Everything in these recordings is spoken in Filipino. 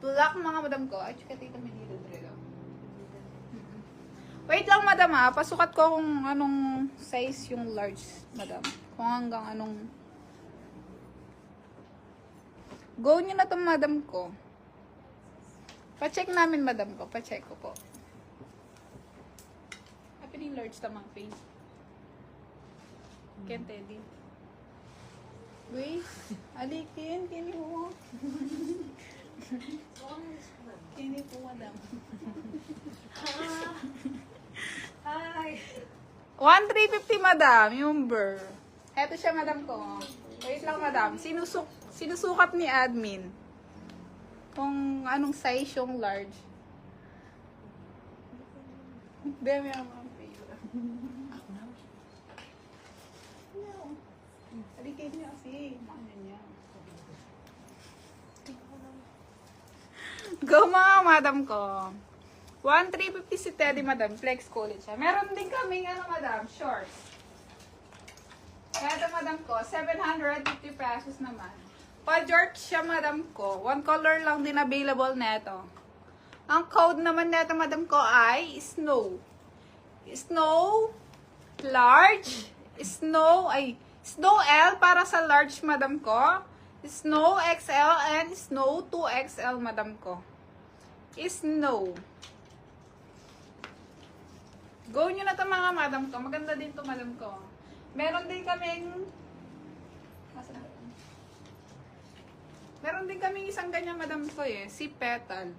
black mga madam ko. Ay, chika tita may dito drelo. Wait lang madam ha. Pasukat ko kung anong size yung large madam. Kung hanggang anong... Go nyo na to madam ko. Pa-check namin madam ko. Pa-check ko po. Happening large tamang paint. Can't teddy. Wait. Alikin. Kini mo. Kini po madam. Hi! 1,350 madam. Yung burr. Eto siya madam ko. Wait lang madam. Sinusukat ni admin. Kung anong size yung large. Demi ang mga paper. Alikin niya kasi. Ano niya. Go mga madam ko. 1,350 si Teddy madam. Flex college siya. Meron din kaming ano madam. Shorts. Kaya madam ko. 750 pesos naman. Pa-jerk siya madam ko. One color lang din available neto. Ang code naman neto madam ko ay snow. Snow large. Snow L para sa large madam ko. Snow XL and Snow 2XL madam ko. Snow. Go nyo na to mga madam ko. Maganda din to madam ko. Meron din kaming isang ganyan madam ko eh. Si Petal.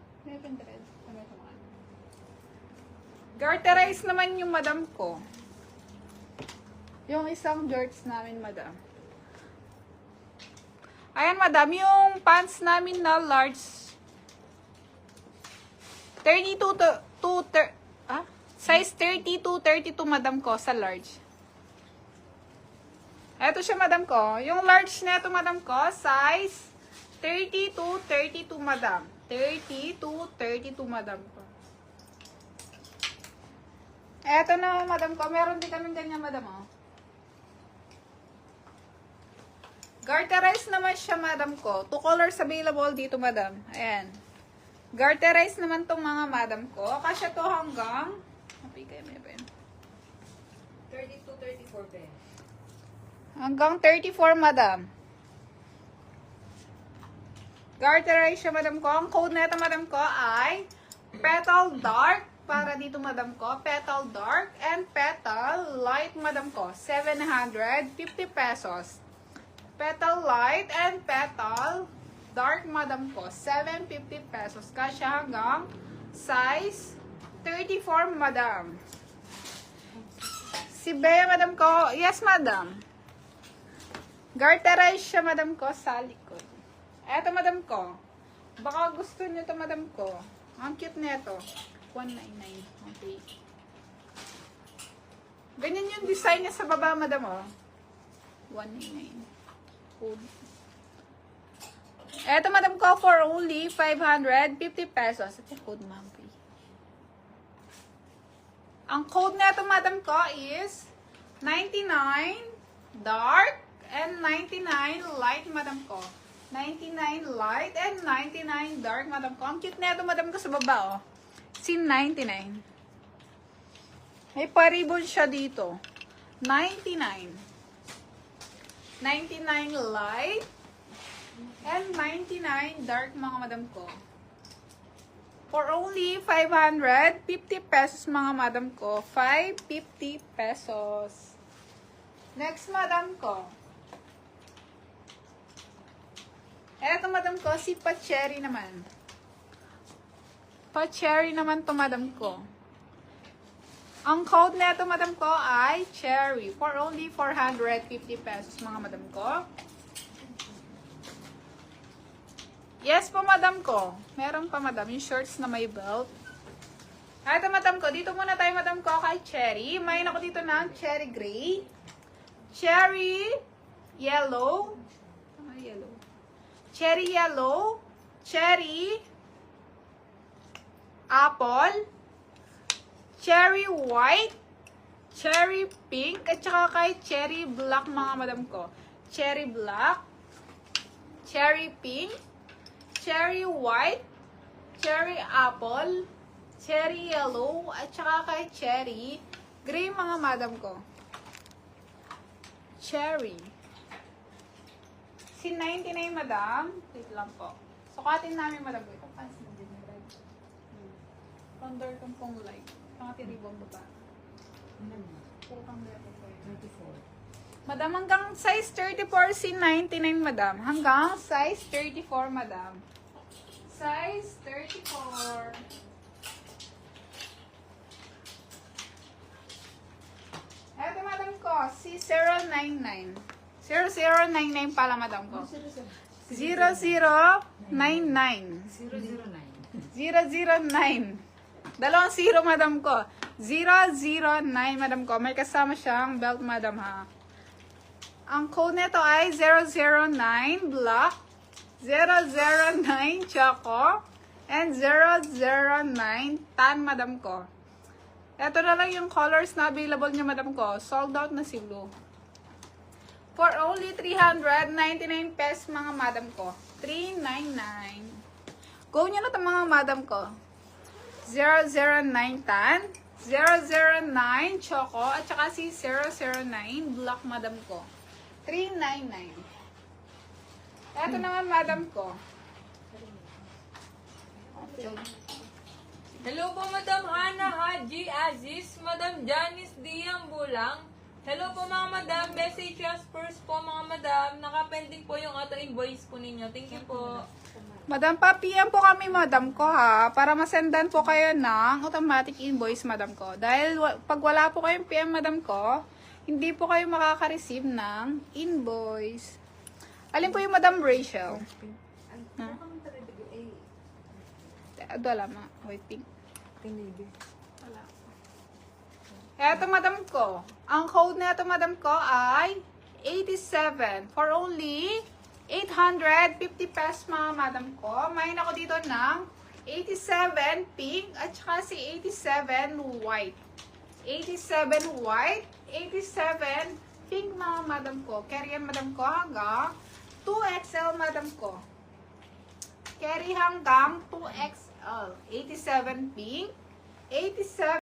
Garterize naman yung madam ko. Yung isang shorts namin madam. Ayan madam, yung pants namin na large 32 to size 30 to 32 madam ko sa large. Eto siya madam ko. Yung large na ito madam ko, size 30 to 32 madam. 30 to 32 madam ko. Eto na madam ko. Meron din kami ganyan madam oh. Garterize naman siya madam ko. Two colors available dito madam. Ayan. Garterize naman tong mga madam ko. Kasya to hanggang 32-34 pe. hanggang 34 madam. Garterize siya madam ko. Ang code na ito madam ko ay Petal Dark. Para dito madam ko. Petal Dark and Petal Light madam ko. 750 pesos. Petal Light and Petal Dark madam ko. 750 pesos. Kasya hanggang size 34 madam. Si Bea madam ko. Yes madam. Garterize siya madam ko sa likod. Eto madam ko. Baka gusto niyo to madam ko. Ang cute nito. 199. Okay. Ganyan yung design niya sa baba madam oh. 199. Code. Eto madam ko for only 550 pesos. Ito yung code ma'am. Ang code nito madam ko is 99 dark and 99 light madam ko. 99 light and 99 dark madam ko. Ang cute nito madam ko sa baba oh. Sin 99. May pa-ribbon siya dito. 99. 99 light and 99 dark mga madam ko. For only 550 pesos mga madam ko. 550 pesos. Next madam ko. Eto madam ko, si Pa-Cherry naman. Pa-Cherry naman to madam ko. Ang code neto madam ko ay Cherry. For only 450 pesos mga madam ko. Yes po, madam ko. Meron pa, madam. Yung shorts na may belt. Ito, madam ko. Dito muna tayo, madam ko, kay Cherry. Mayin ako dito ng Cherry Gray. Cherry Yellow. Yellow. Cherry Yellow. Cherry Apple. Cherry White. Cherry Pink. At saka kay Cherry Black, mga madam ko. Cherry Black. Cherry Pink. Cherry White, cherry apple, cherry yellow, at saka kay cherry gray mga madam ko. Cherry. Si 99 madam. Wait lang po. Sukatin namin madam ko. Ito pansin din yung red. Condor kang pong light. Pangatiribong baba. Putang leto po yun. 34. Madam, hanggang size 34 si 99 madam. Hanggang size 34 madam. Size 34. Eto madam ko, si 099. 0099 pala madam ko. 0099. 009. Dalawang zero madam ko. 009 madam ko. May kasama siyang belt madam ha. Ang code nito ay 009 black, 009 choco, and 009 tan madam ko. Ito na lang yung colors na available niya madam ko. Sold out na si blue. For only 399 pesos mga madam ko. 399. Go nyo na ito mga madam ko. 009 tan, 009 choco, at saka si 009 black madam ko. 399. Ito naman madam ko. Okay. Hello po, Madam Hana Haji Aziz, Madam Janice Diang Bulang. Hello po mga madam, message first po mga madam. Nakapending po yung auto-invoice po ninyo. Thank you po. Madam, pa-PM po kami madam ko ha, para masendan po kayo ng automatic invoice madam ko. Dahil pag wala po kayong PM madam ko, hindi po kayo makaka-receive ng invoice. Alin po yung Madam Rachel? Ha? Wala ma. Wait, pink. Wala. Eto madam ko. Ang code na ito madam ko ay 87 for only 850 pesos mga madam ko. May ako dito ng 87 pink at saka si 87 white. 87 white, 87 pink mga madam ko. Carry yan madam ko hanggang 2XL madam ko. Carry hanggang 2XL. 87 pink, 87